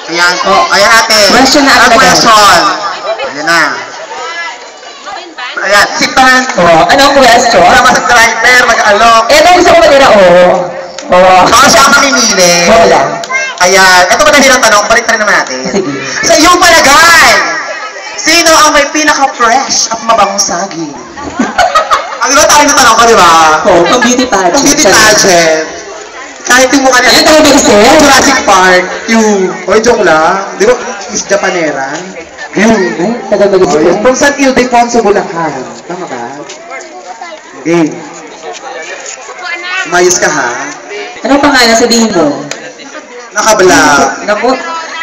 Ayan po. Ayan ate. Question na agad. Question. Ayan na. Ayan, sipahan. Oh, anong question? Sama sa driver, mag-alok. Ito gusto ko nila, Baka siya ang mamimili. Wala. Ayan, ito madali ng tanong, balik na rin naman natin. Sige. Sa iyong palagay, sino ang may pinaka-fresh at mabangong saging? Ang iba tayo na tanong ko, di ba? Pang beauty pageant. Ang beauty pageant. Kahit yung mukha niya, Ayun, tayo ba kasi? Jurassic Park, oy, joke lang. Di ba, Miss Japanera? Ay, tagal mag-isip. From San Ildefonso, Bulacan. Tama ba? Okay. Umayos ka ha? Anong pangalan sabihin mo? Nakabla. Naku.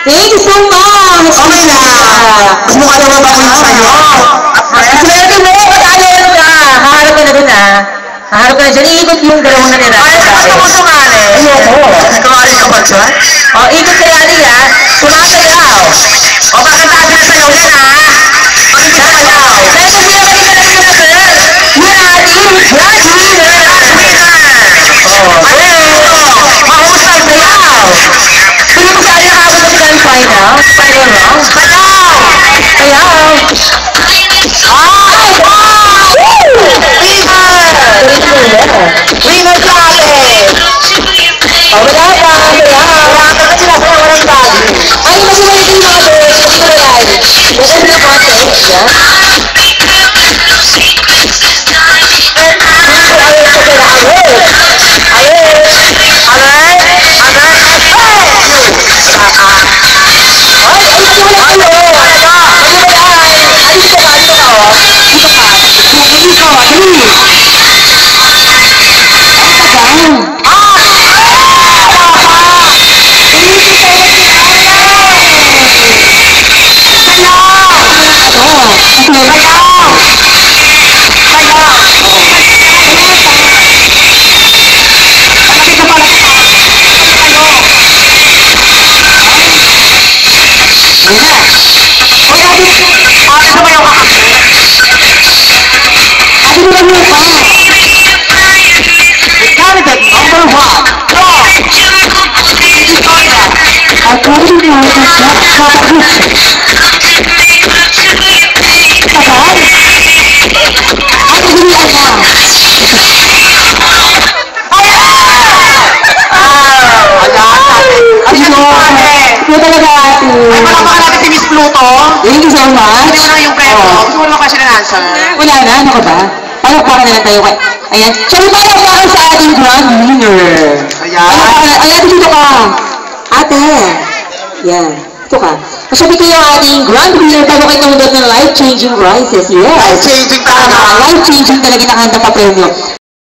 Thank you so much! Okay na! Mas mukha naman ba ko yung sa'yo? Swerte mo! Pag-alala ka! Haharap ka na dun Haharap ka na dyan. Iikot yung dalawang nanira. Ay, basta mo sumali. Ayoko. Kumari ka ba dyan? Ikot ka yari Sumasayaw. Kakantahan na sa'yo yan ha? Sasayaw. Dahil kung sino ka rin na girl. You're ating last winner. Mahusay sayaw! Sino ko saan nakabot ng grand final? Final round? Sayaw! Sayaw. Ay! Winner sa atin! Wala pa. Sayaw. Wala ka sila sa walang bagi. Ay, masimulit yung mga girls. Hindi ko yan. Bukas na contest. Thank you so much. Hindi mo na yung premyo. Gusto mo naman kasi na answer. Wala na, ano ka ba? Palakpakan na lang tayo. Ayan. Siya palakpakan sa ating grand winner. Ayan. Ayan, dito ka. Ate. Yan. Ito ka. Masabi kayo ang ating grand winner bago kayo namunod ng life-changing prizes. Yes. Life-changing talaga. Life-changing talaga nakahanda pa premyo.